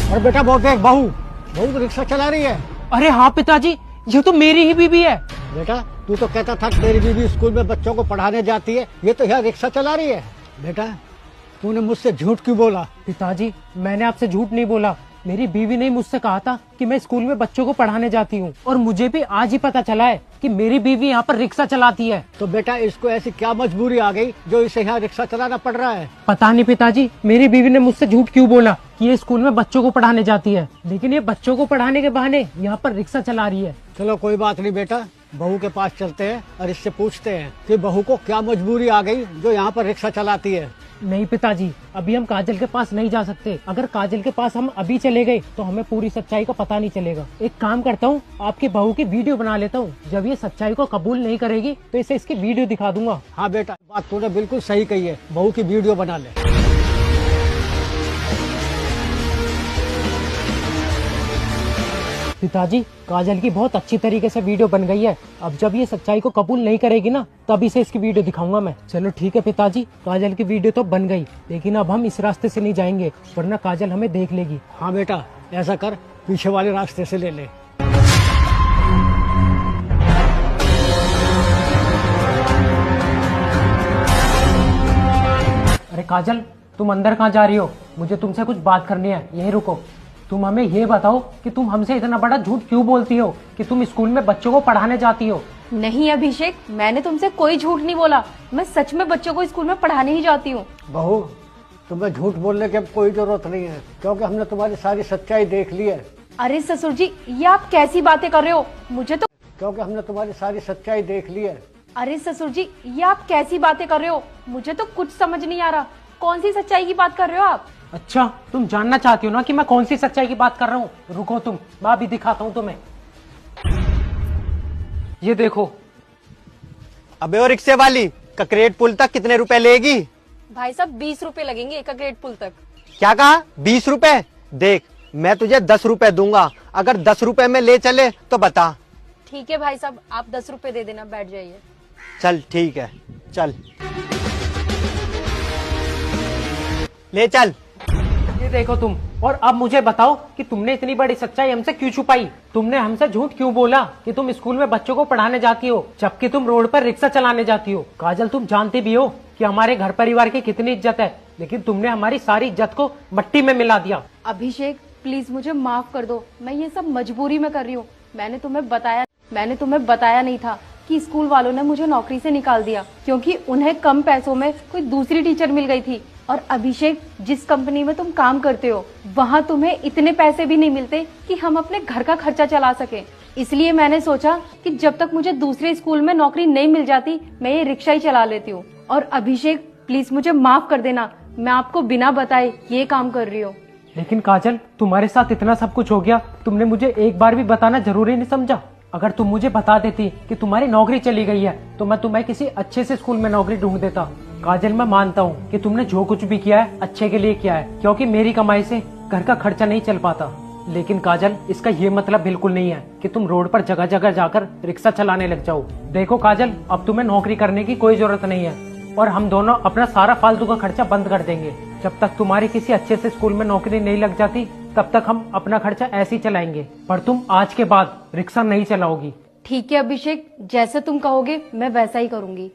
और बेटा वो देख बहू बहू तो रिक्शा चला रही है। अरे हाँ पिताजी, ये तो मेरी ही बीवी है। बेटा तू तो कहता था तेरी बीवी स्कूल में बच्चों को पढ़ाने जाती है, ये तो यहाँ रिक्शा चला रही है। बेटा तूने मुझसे झूठ क्यों बोला? पिताजी मैंने आपसे झूठ नहीं बोला। मेरी बीवी ने मुझसे कहा था कि मैं स्कूल में बच्चों को पढ़ाने जाती हूँ, और मुझे भी आज ही पता चला है कि मेरी बीवी यहाँ पर रिक्शा चलाती है। तो बेटा इसको ऐसी क्या मजबूरी आ गई जो इसे यहाँ रिक्शा चलाना पड़ रहा है? पता नहीं पिताजी, मेरी बीवी ने मुझसे झूठ क्यों बोला कि ये स्कूल में बच्चों को पढ़ाने जाती है, लेकिन ये बच्चों को पढ़ाने के बहाने यहाँ पर रिक्शा चला रही है। चलो कोई बात नहीं बेटा, बहू के पास चलते हैं और इससे पूछते हैं कि बहू को क्या मजबूरी आ गई जो यहाँ पर रिक्शा चलाती है। नहीं पिताजी, अभी हम काजल के पास नहीं जा सकते। अगर काजल के पास हम अभी चले गए तो हमें पूरी सच्चाई का पता नहीं चलेगा। एक काम करता हूँ, आपकी बहू की वीडियो बना लेता हूँ। जब ये सच्चाई को कबूल नहीं करेगी तो इसे इसकी वीडियो दिखा दूंगा। हाँ बेटा, बात तूने बिल्कुल सही कही है, बहू की वीडियो बना ले। पिताजी काजल की बहुत अच्छी तरीके से वीडियो बन गई है। अब जब ये सच्चाई को कबूल नहीं करेगी ना, तब इसे इसकी वीडियो दिखाऊंगा मैं। चलो ठीक है पिताजी, काजल की वीडियो तो बन गई, लेकिन अब हम इस रास्ते से नहीं जाएंगे वरना काजल हमें देख लेगी। हाँ बेटा ऐसा कर, पीछे वाले रास्ते से ले ले। अरे काजल, तुम अंदर कहाँ जा रही हो? मुझे तुमसे कुछ बात करनी है, यहीं रुको। तुम हमें ये बताओ कि तुम हमसे इतना बड़ा झूठ क्यों बोलती हो कि तुम स्कूल में बच्चों को पढ़ाने जाती हो? नहीं अभिषेक, मैंने तुमसे कोई झूठ नहीं बोला। मैं सच में बच्चों को स्कूल में पढ़ाने ही जाती हूँ। बहू तुम्हें झूठ बोलने की अब कोई जरूरत नहीं है, क्योंकि हमने तुम्हारी सारी सच्चाई देख ली है। अरे ससुर जी, ये आप कैसी बातें कर रहे हो? मुझे तो क्योंकि हमने तुम्हारी सारी सच्चाई देख ली है। अरे ससुर जी, ये आप कैसी बातें कर रहे हो? मुझे तो कुछ समझ नहीं आ रहा। कौन सी सच्चाई की बात कर रहे हो आप? अच्छा, तुम जानना चाहती हो ना कि मैं कौन सी सच्चाई की बात कर रहा हूँ? रुको तुम, मैं अभी दिखाता हूँ तुम्हें। ये देखो। अबे ओ रिक्शे वाली, ककरेट पुल तक कितने रुपए लेगी? भाई साहब 20 रुपए लगेंगे एक ग्रेड पुल तक। क्या कहा? 20 रुपए? देख मैं तुझे 10 रुपए दूंगा, अगर 10 रुपए में ले चले तो बता। ठीक है भाई साहब, आप 10 रुपए दे देना, बैठ जाइए। चल ठीक है, चल ले चल। ये देखो तुम, और अब मुझे बताओ कि तुमने इतनी बड़ी सच्चाई हमसे क्यों छुपाई? तुमने हमसे झूठ क्यों बोला कि तुम स्कूल में बच्चों को पढ़ाने जाती हो, जबकि तुम रोड पर रिक्शा चलाने जाती हो? काजल तुम जानती भी हो कि हमारे घर परिवार की कितनी इज्जत है, लेकिन तुमने हमारी सारी इज्जत को मट्टी में मिला दिया। अभिषेक प्लीज मुझे माफ कर दो, मैं ये सब मजबूरी में कर रही हूँ। मैंने तुम्हें बताया नहीं था कि स्कूल वालों ने मुझे नौकरी से निकाल दिया क्योंकि उन्हें कम पैसों में कोई दूसरी टीचर मिल गई थी। और अभिषेक, जिस कंपनी में तुम काम करते हो वहाँ तुम्हें इतने पैसे भी नहीं मिलते कि हम अपने घर का खर्चा चला सके। इसलिए मैंने सोचा कि जब तक मुझे दूसरे स्कूल में नौकरी नहीं मिल जाती, मैं ये रिक्शा ही चला लेती हूँ। और अभिषेक प्लीज मुझे माफ कर देना, मैं आपको बिना बताए ये काम कर रही हूँ। लेकिन काजल, तुम्हारे साथ इतना सब कुछ हो गया, तुमने मुझे एक बार भी बताना जरूरी नहीं समझा? अगर तुम मुझे बता देती कि तुम्हारी नौकरी चली गई है तो मैं तुम्हें किसी अच्छे से स्कूल में नौकरी ढूंढ देता। काजल मैं मानता हूँ कि तुमने जो कुछ भी किया है अच्छे के लिए किया है, क्योंकि मेरी कमाई से घर का खर्चा नहीं चल पाता। लेकिन काजल, इसका ये मतलब बिल्कुल नहीं है कि तुम रोड पर जगह जगह जाकर रिक्शा चलाने लग जाओ। देखो काजल, अब तुम्हें नौकरी करने की कोई जरूरत नहीं है, और हम दोनों अपना सारा फालतू का खर्चा बंद कर देंगे। जब तक तुम्हारी किसी अच्छे से स्कूल में नौकरी नहीं लग जाती, तब तक हम अपना खर्चा ऐसे ही चलाएंगे, पर तुम आज के बाद रिक्शा नहीं चलाओगी। ठीक है अभिषेक, जैसे तुम कहोगे मैं वैसा ही करूंगी।